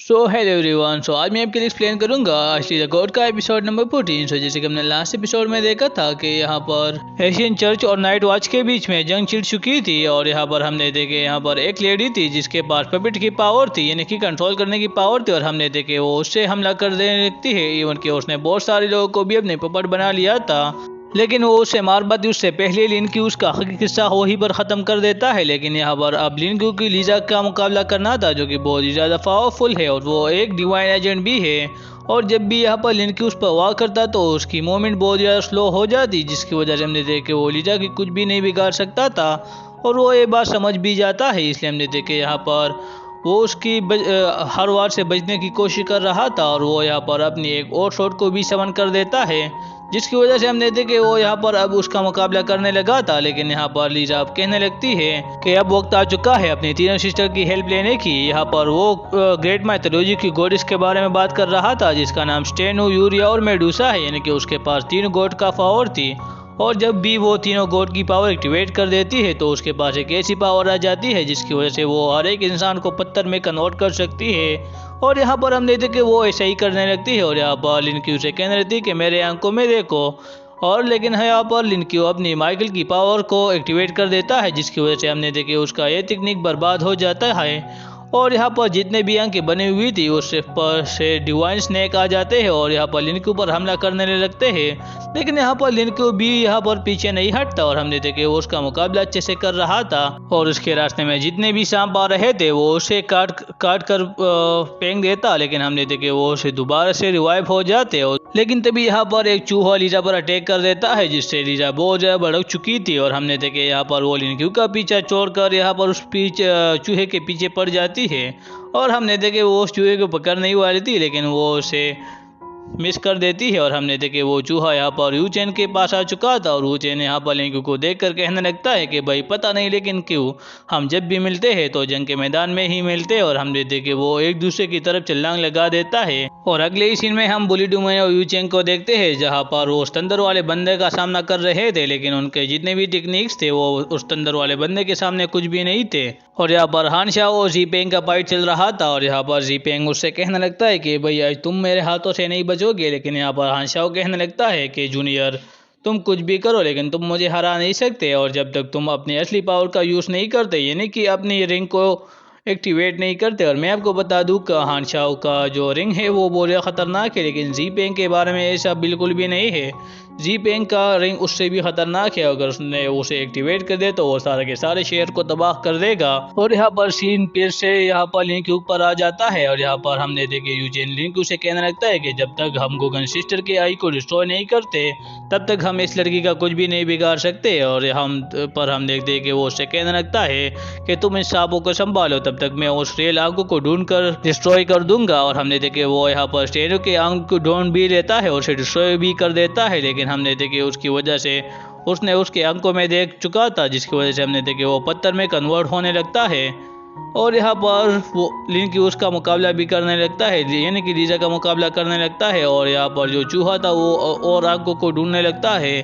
Hello everyone. आज मैं आपके लिए एक्सप्लेन करूंगा असली द गॉड का एपिसोड नंबर 14। जैसे कि हमने लास्ट एपिसोड में देखा था कि यहाँ पर एशियन चर्च और नाइट वॉच के बीच में जंग छिड़ चुकी थी और यहाँ पर हमने देखे यहाँ पर एक लेडी थी जिसके पास पपेट की पावर थी, यानी कि कंट्रोल करने की पावर थी, और हमने देखे वो उससे हमला कर देने लगती है। इवन कि उसने बहुत सारे लोगों को भी अपने पपेट बना लिया था, लेकिन वो उससे मार पाती उससे पहले लिन की उसका हकीकी किस्सा वहीं पर ख़त्म कर देता है। लेकिन यहाँ पर अब लिन क्यू की लीजा का मुकाबला करना था, जो कि बहुत ही ज़्यादा पावरफुल है और वो एक डिवाइन एजेंट भी है। और जब भी यहाँ पर लिन क्यू उस पर वार करता तो उसकी मूवमेंट बहुत ज़्यादा स्लो हो जाती, जिसकी वजह से हमने देखे वो लीजा की कुछ भी नहीं बिगाड़ सकता था और वो ये बात समझ भी जाता है। इसलिए हमने देखे यहाँ पर वो उसकी हर वार से बचने की कोशिश कर रहा था और वो यहाँ पर अपनी एक और शॉट को भी समन कर देता है, जिसकी वजह से हमने देखे वो यहाँ पर अब उसका मुकाबला करने लगा था। लेकिन यहाँ पर लीजा अब कहने लगती है कि अब वक्त आ चुका है अपनी तीनों सिस्टर की हेल्प लेने की। यहाँ पर वो ग्रेट माइथोलॉजी की गॉडेस के बारे में बात कर रहा था, जिसका नाम स्टेनु, यूरिया और मेडुसा है, यानी कि उसके पास तीन गॉड का पावर थी। और जब भी वो तीनों गॉड की पावर एक्टिवेट कर देती है तो उसके पास एक ऐसी पावर आ जाती है जिसकी वजह से वो हर एक इंसान को पत्थर में कन्वर्ट कर सकती है। और यहाँ पर हम देखते कि वो ऐसा ही करने लगती है और यहाँ पर लिनक्यू से कहने लगती है कि मेरे आंखों में देखो। और लेकिन यहाँ पर लिनक्यू अपनी माइकल की पावर को एक्टिवेट कर देता है, जिसकी वजह से हमने देखे उसका ये टेक्निक बर्बाद हो जाता है। और यहाँ पर जितने भी आंखें बनी हुई थी उस पर से डिवाइन स्नेक आ जाते हैं और यहाँ पर लिनक्यू पर हमला करने लगते हैं। लेकिन यहाँ पर लिनक्यू भी यहाँ पर पीछे नहीं हटता और हमने देखे वो उसका मुकाबला अच्छे से कर रहा था और उसके रास्ते में जितने भी सांप आ रहे थे वो उसे काट कर फेंक देता। लेकिन हमने देखे वो उसे दोबारा से रिवाइव हो जाते। और लेकिन तभी यहाँ पर एक चूहा लीजा पर अटैक कर देता है, जिससे लीजा बहुत ज्यादा भड़क चुकी थी और हमने देखे यहाँ पर वो लिनक्यू का पीछा छोड़कर यहाँ पर उस चूहे के पीछे पड़ जाती है। और हमने देखे वो उस चूहे को पकड़ नहीं वाली थी, लेकिन वो उसे मिस कर देती है। और हमने देखे वो चूहा यहाँ पर यूचेन के पास आ चुका था और यूचेन यहाँ पर लिंकू को देख कर कहने लगता है कि भाई पता नहीं लेकिन क्यों हम जब भी मिलते हैं तो जंग के मैदान में ही मिलते हैं। और हमने देखे वो एक दूसरे की तरफ छलांग लगा देता है। और अगले ही सीन में हम बुलिडुमे और यूचेन को देखते हैं, जहाँ पर वो उस तंदर वाले बंदे का सामना कर रहे थे, लेकिन उनके जितने भी टेक्निक्स थे वो उस तंदर वाले बंदे के सामने कुछ भी नहीं थे। और यहाँ पर हानशा और जीपेंग का फाइट चल रहा था और यहाँ पर जीपेंग उससे कहने लगता है कि भाई आज तुम मेरे हाथों से नहीं बचोगे। लेकिन यहाँ पर हानशा कहने लगता है कि जूनियर तुम कुछ भी करो लेकिन तुम मुझे हरा नहीं सकते, और जब तक तुम अपनी असली पावर का यूज़ नहीं करते, यानी कि अपनी रिंग को एक्टिवेट नहीं करते। और मैं आपको बता दूं कि हानशाओ का जो रिंग है वो बहुत ख़तरनाक है, लेकिन जी पेंग के बारे में ऐसा बिल्कुल भी नहीं है। जी पेंग का रिंग उससे भी ख़तरनाक है, अगर उसने उसे एक्टिवेट कर दे तो वो सारे के सारे शेयर को तबाह कर देगा। और यहाँ पर सीन फिर से यहाँ पर लिंक के ऊपर आ जाता है और यहाँ पर हमने देखे यूजेन लिंक उसे कहने लगता है कि जब तक हम गोगन सिस्टर के आई को डिस्ट्रॉय नहीं करते तब तक हम इस लड़की का कुछ भी नहीं बिगाड़ सकते। और हम देखते हैं कि वो उससे कहने लगता है कि तुम इस सांपों को संभालो, तब तक मैं उस रेल आंखों को ढूंढ कर डिस्ट्रॉय कर दूंगा। और हमने देखे वो यहाँ पर स्टेनो के आंख को ढूंढ भी लेता है और उसे डिस्ट्रॉय भी कर देता है। लेकिन हमने देखे उसकी वजह से उसने उसके आंखों में देख चुका था, जिसकी वजह से हमने देखे वो पत्थर में कन्वर्ट होने लगता है। और यहाँ पर वो लिंकी उसका मुकाबला भी करने लगता है, यानी कि लीजा का मुकाबला करने लगता है। और यहाँ पर जो चूहा था वो और आंखों को ढूंढने लगता है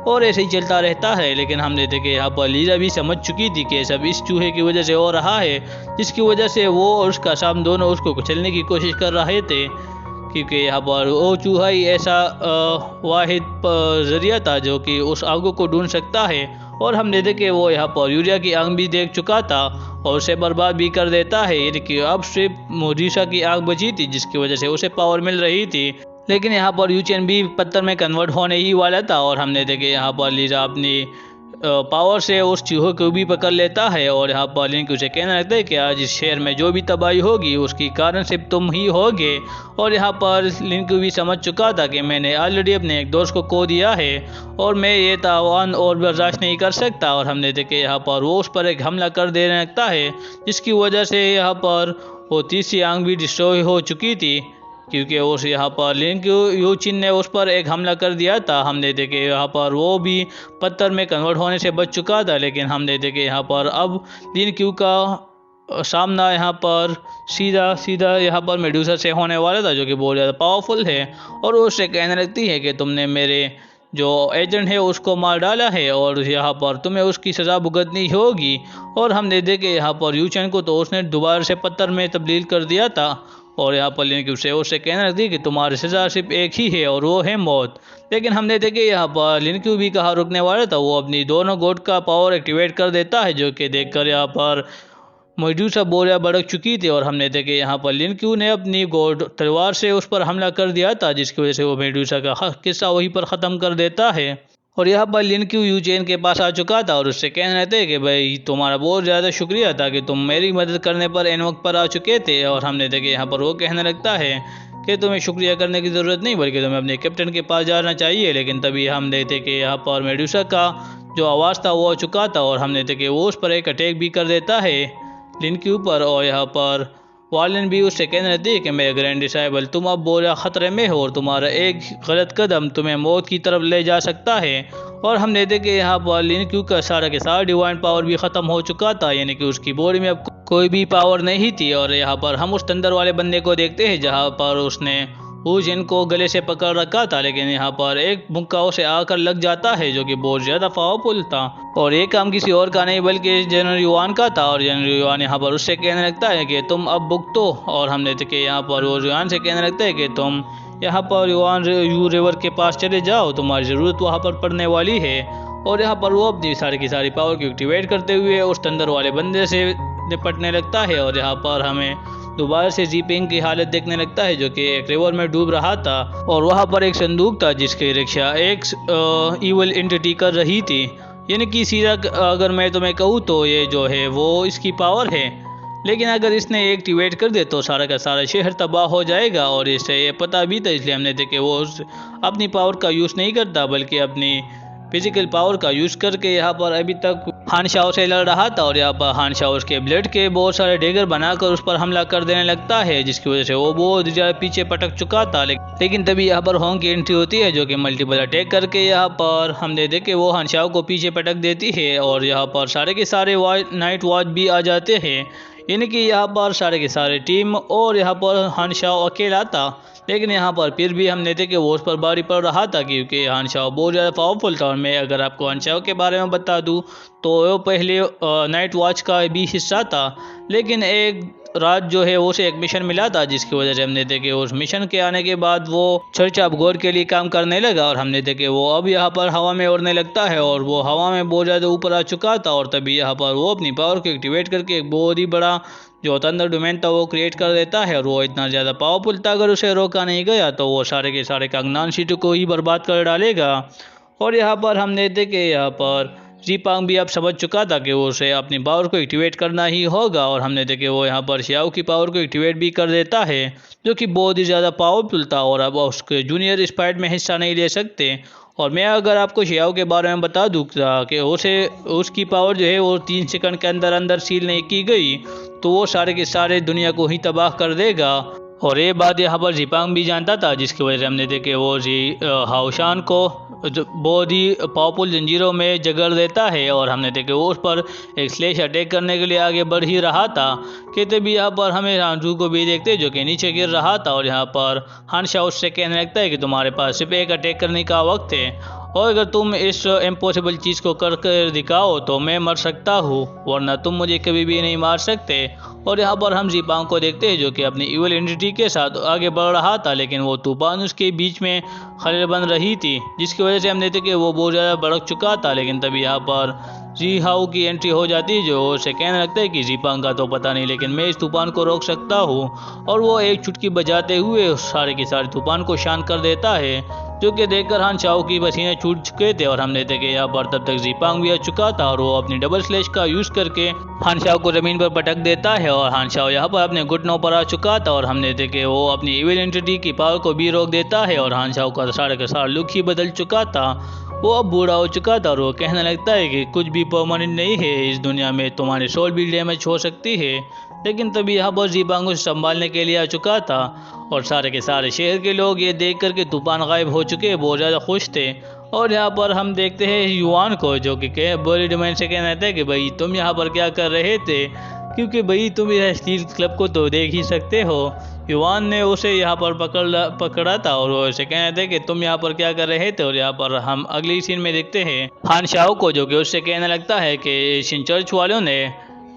और ऐसे ही चलता रहता है। लेकिन हमने देखे यहाँ पर लीजा भी समझ चुकी थी कि सब इस चूहे की वजह से हो रहा है, जिसकी वजह से वो और उसका साम दोनों उसको कुचलने की कोशिश कर रहे थे, क्योंकि यहाँ पर वो चूहा ही ऐसा वाहिद जरिया था जो कि उस आंखों को ढूंढ सकता है। और हमने देखे वो यहाँ पर यूरिया की आंख भी देख चुका था और उसे बर्बाद भी कर देता है, यानी कि अब सिर्फ मोरिशा की आंख बची थी जिसकी वजह से उसे पावर मिल रही थी। लेकिन यहाँ पर यूचेन भी पत्थर में कन्वर्ट होने ही वाला था और हमने देखे यहाँ पर लीजा अपनी पावर से उस चूहे को भी पकड़ लेता है। और यहाँ पर लिंक उसे कहने लगता है कि आज इस शहर में जो भी तबाही होगी उसकी कारण सिर्फ तुम ही होगे। और यहाँ पर लिंक भी समझ चुका था कि मैंने ऑलरेडी अपने एक दोस्त को खो दिया है और मैं ये तावान और बर्दाश्त नहीं कर सकता। और हमने देखे यहाँ पर वो उस पर एक हमला कर देने लगता है, जिसकी वजह से यहाँ पर वो तीसरी आंख भी डिस्ट्रॉय हो चुकी थी, क्योंकि उस यहाँ पर लिंक यूचिन ने उस पर एक हमला कर दिया था। हमने देखे यहाँ पर वो भी पत्थर में कन्वर्ट होने से बच चुका था। लेकिन हमने देखे यहाँ पर अब लिनक्यू का सामना यहाँ पर सीधा यहाँ पर मेडुसा से होने वाला था, जो कि बहुत ज़्यादा पावरफुल है। और वो उससे कहने लगती है कि तुमने मेरे जो एजेंट है उसको मार डाला है और यहाँ पर तुम्हें उसकी सज़ा भुगतनी होगी। और हमने देखे यहाँ पर यूचेन को तो उसने दोबारा से पत्थर में तब्दील कर दिया था और यहाँ पर लिन क्यू से उससे कहने लगती है कि तुम्हारी सज़ा सिर्फ एक ही है और वो है मौत। लेकिन हमने देखे यहाँ पर लिन क्यू भी कहाँ रुकने वाला था, वो अपनी दोनों गोड का पावर एक्टिवेट कर देता है, जो कि देखकर यहाँ पर मेडूसा बोरिया भड़क चुकी थी। और हमने देखे यहाँ पर लिन क्यू ने अपनी गोड तलवार से उस पर हमला कर दिया था, जिसकी वजह से वो मेडूसा का किस्सा वहीं पर ख़त्म कर देता है। और यहाँ पर लिन क्यू यूचेन के पास आ चुका था और उससे कहने रहते कि भाई तुम्हारा बहुत ज़्यादा शुक्रिया था कि तुम मेरी मदद करने पर एन वक्त पर आ चुके थे। और हमने देखे यहाँ पर वो कहने लगता है कि तुम्हें शुक्रिया करने की ज़रूरत नहीं, बल्कि तुम्हें अपने कैप्टन के पास जाना चाहिए। लेकिन तभी हम देखते कि यहाँ पर मेडूसा का जो आवाज़ था वो आ चुका था और हमने देखे वो उस पर एक अटैक भी कर देता है लिन क्यू पर। और यहाँ पर वार्लन भी उससे कहने लगती है कि मेरे ग्रैंड डिसाइबल, तुम अब बोरा खतरे में हो और तुम्हारा एक गलत कदम तुम्हें मौत की तरफ ले जा सकता है। और हमने देखे यहाँ पर लिन क्यू का सारा के सारा डिवाइन पावर भी ख़त्म हो चुका था, यानी कि उसकी बॉडी में अब कोई भी पावर नहीं थी। और यहाँ पर हम उस तंदर वाले बंदे को देखते हैं जहाँ पर उसने वुजिन को गले से पकड़ रखा था, लेकिन यहाँ पर एक मुक्का उसे आकर लग जाता है जो कि बहुत ज़्यादा पावरफुल था। और ये काम किसी और का नहीं बल्कि जनरल युआन का था। और जनरल युआन यहाँ पर उससे कहने लगता है कि तुम अब भुगतो। और हमने देखे यहाँ पर वो युआन से कहने लगता है कि तुम यहाँ पर युआन यू रिवर के पास चले जाओ, तुम्हारी ज़रूरत वहाँ पर पड़ने वाली है। और यहाँ पर वो अपनी सारी की सारी पावर को एक्टिवेट करते हुए उस तंदर वाले बंदे से निपटने लगता है। और यहाँ पर हमें दोबारा से जीपिंग की हालत देखने लगता है जो कि एक रिवर में डूब रहा था और वहाँ पर एक संदूक था जिसकी रक्षा एक इवल एंटिटी कर रही थी। यानी कि सीधा अगर मैं तुम्हें कहूँ तो ये जो है वो इसकी पावर है, लेकिन अगर इसने एक्टिवेट कर दे तो सारा का सारा शहर तबाह हो जाएगा। और इसे ये पता भी था, इसलिए हमने देखे वो अपनी पावर का यूज़ नहीं करता बल्कि अपनी फिजिकल पावर का यूज़ करके यहाँ पर अभी तक हान शाओ से लड़ रहा था। और यहाँ पर हान शाओ उसके ब्लेड के बहुत सारे डेगर बनाकर उस पर हमला कर देने लगता है, जिसकी वजह से वो बहुत ज़्यादा पीछे पटक चुका था। लेकिन तभी यहाँ पर होंग की एंट्री होती है जो कि मल्टीपल अटैक करके यहाँ पर हमने देखे वो हान शाओ को पीछे पटक देती है। और यहाँ पर सारे के सारे नाइट वॉच भी आ जाते हैं, यानी कि यहाँ पर सारे के सारे टीम और यहाँ पर हान शाओ अकेला था। लेकिन यहाँ पर फिर भी हमने देखे कि वो उस पर भारी पड़ रहा था क्योंकि हान शाओ बहुत ज़्यादा पावरफुल था। और मैं अगर आपको हान शाओ के बारे में बता दूँ तो वो पहले नाइट वॉच का भी हिस्सा था, लेकिन एक रात जो है उसे एक मिशन मिला था जिसकी वजह से हमने देखे उस मिशन के आने के बाद वो चर्च ऑफ गॉड के लिए काम करने लगा। और हमने देखे वो अब यहाँ पर हवा में उड़ने लगता है और वो हवा में बहुत ज़्यादा ऊपर आ चुका था। और तभी यहाँ पर वो अपनी पावर को एक्टिवेट करके एक बहुत ही बड़ा जो थंडर डोमेन था वो क्रिएट कर देता है। और वो इतना ज़्यादा पावरफुल था, अगर उसे रोका नहीं गया तो वो सारे के सारे कांगनान सीटों को ही बर्बाद कर डालेगा। और यहाँ पर हमने देखे यहाँ पर जीपांग भी अब समझ चुका था कि वो उसे अपनी पावर को एक्टिवेट करना ही होगा। और हमने देखे वो यहाँ पर शियाओ की पावर को एक्टिवेट भी कर देता है जो कि बहुत ही ज़्यादा पावरफुल था और अब उसके जूनियर स्पाइड में हिस्सा नहीं ले सकते। और मैं अगर आपको शियाओ के बारे में बता दूँ कि उसकी पावर जो है वो 3 सेकंड के अंदर अंदर सील नहीं की गई तो वो सारे के सारे दुनिया को ही तबाह कर देगा। और ये बात यहाँ पर जीपांग भी जानता था, जिसकी वजह से हमने देखे वो हाओशान को बहुत ही पावरफुल जंजीरों में जगड़ देता है। और हमने देखे वो उस पर एक स्लेश अटैक करने के लिए आगे बढ़ ही रहा था कि तभी यहाँ पर हमें हानजू को भी देखते जो कि नीचे गिर रहा था। और यहाँ पर हान शाओ उससे कहने लगता है कि तुम्हारे पास सिर्फ एक अटैक करने का वक्त है और अगर तुम इस इम्पॉसिबल चीज़ को कर कर दिखाओ तो मैं मर सकता हूँ, वरना तुम मुझे कभी भी नहीं मार सकते। और यहाँ पर हम जीपांग को देखते हैं जो कि अपनी इवल एंटिटी के साथ आगे बढ़ रहा था, लेकिन वो तूफान उसके बीच में खलल बन रही थी, जिसकी वजह से हमने देखे वो बहुत ज़्यादा भड़क चुका था। लेकिन तभी यहाँ पर जी हाउ की एंट्री हो जाती है जो उसे कहने लगता है कि जीपांग का तो पता नहीं, लेकिन मैं इस तूफान को रोक सकता हूँ। और वो एक चुटकी बजाते हुए सारे के सारे तूफान को शांत कर देता है, जो कि देखकर हान शाओ की पसीने छूट चुके थे। और हमने देखे यहाँ पर तब तक जीपांग भी आ चुका था और वो अपनी डबल स्लैश का यूज़ करके हान शाओ को ज़मीन पर पटक देता है। और हान शाओ यहाँ पर अपने घुटनों पर आ चुका था और हमने देखे वो अपनी इविल एंटिटी की पावर को भी रोक देता है। और हान शाओ का सारा लुक ही बदल चुका था, वो अब बूढ़ा हो चुका था और वो कहने लगता है कि कुछ भी परमानेंट नहीं है इस दुनिया में, तुम्हारी सोल भी डैमेज हो सकती है। लेकिन तभी यहाँ पर जीपांग उसे संभालने के लिए आ चुका था और सारे के सारे शहर के लोग ये देख कर के तूफान गायब हो चुके बहुत ज़्यादा खुश थे। और यहाँ पर हम देखते हैं युआन को जो कि बोली डोमेन से कहना था कि भाई तुम यहाँ पर क्या कर रहे थे, क्योंकि भाई तुम इस स्टील क्लब को तो देख ही सकते हो। युआन ने उसे यहाँ पर पकड़ा था और वो उसे कहना था कि तुम यहाँ पर क्या कर रहे थे। और यहाँ पर हम अगली सीन में देखते हैं हान शाओ को जो कि उससे कहने लगता है कि एशियन चर्च वालों ने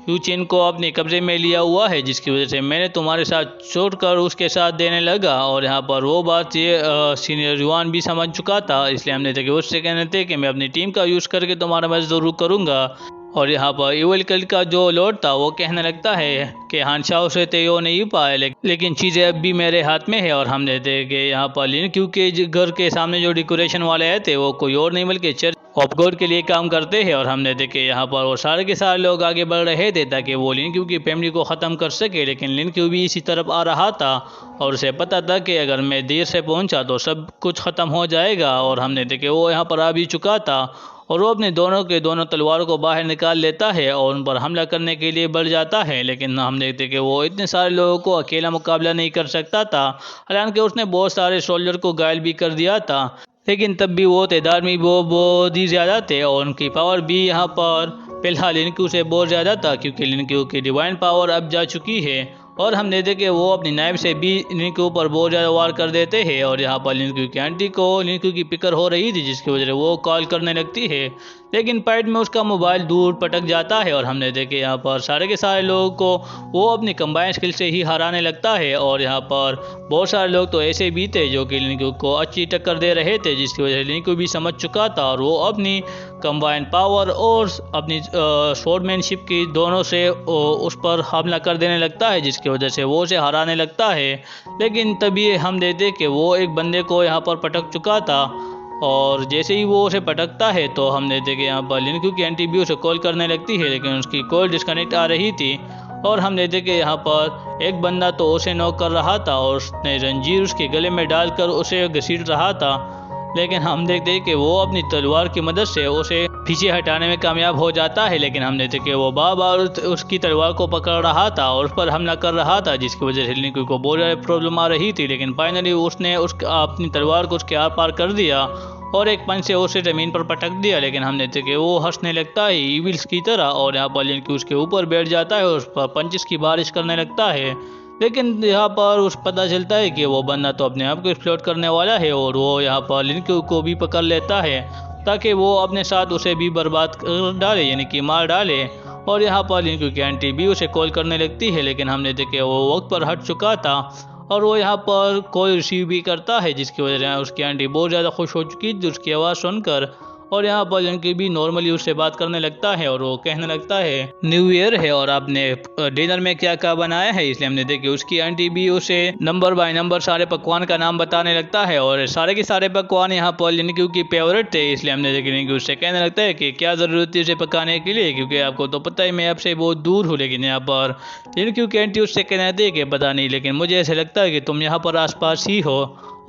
यूचिन को अपने कब्जे में लिया हुआ है, जिसकी वजह से मैंने तुम्हारे साथ छोड़कर उसके साथ देने लगा। और यहाँ पर वो बात ये सीनियर युआन भी समझ चुका था, इसलिए हमने देखा उससे कहने थे कि मैं अपनी टीम का यूज़ करके तुम्हारा मैच ज़रूर करूँगा। और यहाँ पर इवल कल का जो लॉर्ड था वो कहने लगता है कि हानशाओ से तो यो नहीं पाए, लेकिन चीज़ें अब भी मेरे हाथ में है। और हमने देखे यहाँ पर लिन क्यू के घर के सामने जो डेकोरेशन वाले आए थे वो कोई और नहीं बल्कि चर्च ऑफ गॉड के लिए काम करते हैं। और हमने देखे यहाँ पर वो सारे के सारे लोग आगे बढ़ रहे थे ताकि वो लिन क्यू की फैमिली को ख़त्म कर सके, लेकिन लिन क्यू भी इसी तरफ आ रहा था और उसे पता था कि अगर मैं देर से पहुंचा तो सब कुछ ख़त्म हो जाएगा। और हमने देखे वो यहाँ पर आ भी चुका था और वो अपने दोनों के दोनों तलवारों को बाहर निकाल लेता है और उन पर हमला करने के लिए बढ़ जाता है। लेकिन हम देखते कि वो इतने सारे लोगों को अकेला मुकाबला नहीं कर सकता था, हालांकि उसने बहुत सारे सोल्जर को घायल भी कर दिया था, लेकिन तब भी वो तादाद में वो बहुत ही ज़्यादा थे और उनकी पावर भी यहाँ पर फिलहाल लिनक्यू से बहुत ज़्यादा था, क्योंकि लिनक्यू की डिवाइन पावर अब जा चुकी है। और हम देखते कि वो अपनी नाइफ से भी लिनक्यू पर बहुत ज़्यादा वार कर देते हैं। और यहाँ पर लिनक्यू की आंटी को लिनक्यू की फिक्र हो रही थी, जिसकी वजह से वो कॉल करने लगती है, लेकिन फाइट में उसका मोबाइल दूर पटक जाता है। और हमने देखे यहाँ पर सारे के सारे लोगों को वो अपनी कंबाइन स्किल से ही हराने लगता है। और यहाँ पर बहुत सारे लोग तो ऐसे भी थे जो कि लिनक्यू को अच्छी टक्कर दे रहे थे, जिसकी वजह से लिनक्यू भी समझ चुका था और वो अपनी कंबाइन पावर और अपनी स्वॉर्डमैनशिप की दोनों से उस पर हमला कर देने लगता है, जिसकी वजह से वो उसे हराने लगता है। लेकिन तभी हम देखते कि वो एक बंदे को यहाँ पर पटक चुका था और जैसे ही वो उसे पटकता है तो हम देखते कि यहाँ पर लिनक्यू की एंटी भी उसे कॉल करने लगती है, लेकिन उसकी कॉल डिस्कनेक्ट आ रही थी। और हम देखते कि यहाँ पर एक बंदा तो उसे नॉक कर रहा था और उसने जंजीर उसके गले में डालकर उसे घसीट रहा था, लेकिन हम देखते हैं कि वो अपनी तलवार की मदद से उसे पीछे हटाने में कामयाब हो जाता है। लेकिन हम देखते कि वो बार बार उसकी तलवार को पकड़ रहा था और उस पर हमला कर रहा था, जिसकी वजह से लिनक्यू को बहुत ज़्यादा प्रॉब्लम आ रही थी। लेकिन फाइनली उसने अपनी तलवार को उसके आर पार कर दिया और एक पंच से उसे ज़मीन पर पटक दिया। लेकिन हम देखते कि वो हंसने लगता है ईविल्स की तरह और यहाँ पर लिनक्यू उसके ऊपर बैठ जाता है और उस पर पंचेस की बारिश करने लगता है। लेकिन यहाँ पर उस पता चलता है कि वो बंदा तो अपने आप को एक्सप्लोर करने वाला है और वो यहाँ पर लिनक्यू को भी पकड़ लेता है ताकि वो अपने साथ उसे भी बर्बाद कर डाले, यानी कि मार डाले। और यहाँ पर लिनक्यू की आंटी भी उसे कॉल करने लगती है, लेकिन हमने देखे वो वक्त पर हट चुका था और वो यहाँ पर कॉल रिसीव भी करता है, जिसकी वजह से उसकी आंटी बहुत ज़्यादा खुश हो चुकी थी उसकी आवाज़ सुनकर। और यहाँ पर लिनक्यू भी नॉर्मली उससे बात करने लगता है और वो कहने लगता है न्यू ईयर है और आपने डिनर में क्या क्या बनाया है, इसलिए हमने देखी उसकी आंटी भी उसे नंबर बाय नंबर सारे पकवान का नाम बताने लगता है और सारे के सारे पकवान यहाँ पर लिनक्यू की फेवरेट थे, इसलिए हमने देखी लिनक्यू उससे कहने लगता है कि क्या ज़रूरत थी उसे पकाने के लिए, क्योंकि आपको तो पता ही मैं आपसे बहुत दूर हूँ। लेकिन यहाँ पर लिनक्यू की आंटी उससे कहने लगती है कि पता नहीं, लेकिन मुझे ऐसा लगता है कि तुम यहाँ पर आसपास ही हो।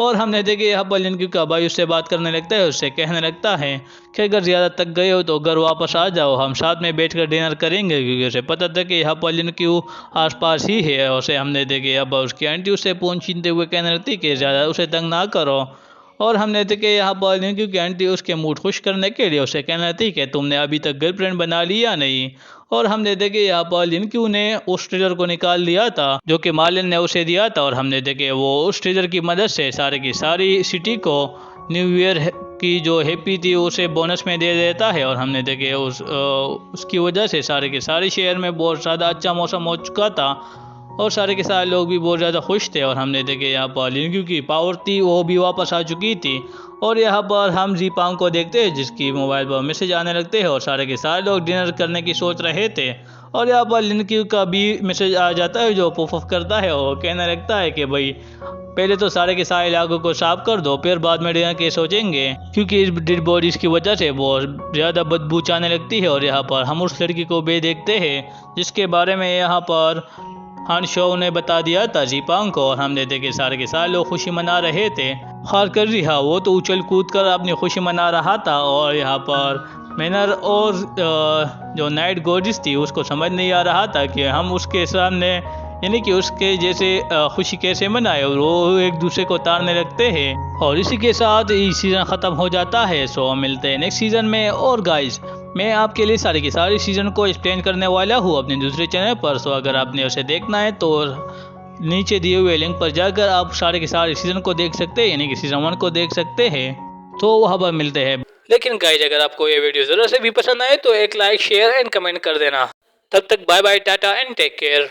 और हमने देखे यहाँ पर लिनक्यू का भाई उससे बात करने लगता है, उससे कहने लगता है कि अगर ज़्यादा तक गए हो तो घर वापस आ जाओ, हम साथ में बैठकर डिनर करेंगे, क्योंकि उसे पता था कि यहाँ पर लिनक्यू आसपास ही है। और उसे हमने देखे यहाँ पर उसकी आंटी उससे पूछते हुए कहने लगती कि ज़्यादा उसे तंग ना करो। और हमने देखे यहाँ पर लिनक्यू की आंटी उसके मूड खुश करने के लिए उसे कहना लगती कि तुमने अभी तक गर्लफ्रेंड बना ली या नहीं। और हमने देखे यहाँ पर लिनक्यू ने उस ट्रेजर को निकाल लिया था जो कि मार्लिन ने उसे दिया था और हमने देखे वो उस ट्रेजर की मदद से सारे की सारी सिटी को न्यू ईयर की जो हैप्पी थी उसे बोनस में दे देता है। और हमने देखे उसकी वजह से सारे के सारे शहर में बहुत ज़्यादा अच्छा मौसम हो चुका था और सारे के सारे लोग भी बहुत ज़्यादा खुश थे। और हमने देखे यहाँ पर लिनक्यू की पावर थी वो भी वापस आ चुकी थी। और यहाँ पर हम जीपांग को देखते हैं जिसकी मोबाइल पर मैसेज आने लगते हैं और सारे के सारे लोग डिनर करने की सोच रहे थे। और यहाँ पर लिनक्यू का भी मैसेज आ जाता है जो पॉप अप करता है और कहने लगता है कि भाई पहले तो सारे के सारे इलाकों को साफ कर दो, फिर बाद में डिनर के सोचेंगे, क्योंकि इस डेड बॉडीज की वजह से बहुत ज़्यादा बदबू आने लगती है। और यहाँ पर हम उस लड़की को भी देखते हैं जिसके बारे में यहाँ पर हान शो ने बता दिया था जीपांग को। और हमने देखे सारे के सारे लोग खुशी मना रहे थे, खार कर रहा वो तो उछल कूद कर अपनी खुशी मना रहा था। और यहाँ पर मैनर और जो नाइट गॉडेस थी उसको समझ नहीं आ रहा था कि हम उसके सामने यानी कि उसके जैसे खुशी कैसे मनाए, और वो एक दूसरे को ताड़ने लगते हैं। और इसी के साथ ये सीज़न ख़त्म हो जाता है। सो मिलते हैं नेक्स्ट सीज़न में। और गाइस मैं आपके लिए सारे के सारे सीज़न को एक्सप्लेन करने वाला हूँ अपने दूसरे चैनल पर। सो अगर आपने उसे देखना है तो नीचे दिए हुए लिंक पर जाकर आप सारे के सारे सीज़न को देख सकते हैं, यानी कि सीज़न 1 को देख सकते हैं। तो वहाँ पर मिलते हैं। लेकिन गाइस अगर आपको ये वीडियो ज़रा से भी पसंद आए तो एक लाइक शेयर एंड कमेंट कर देना। तब तक bye bye, tata and take care.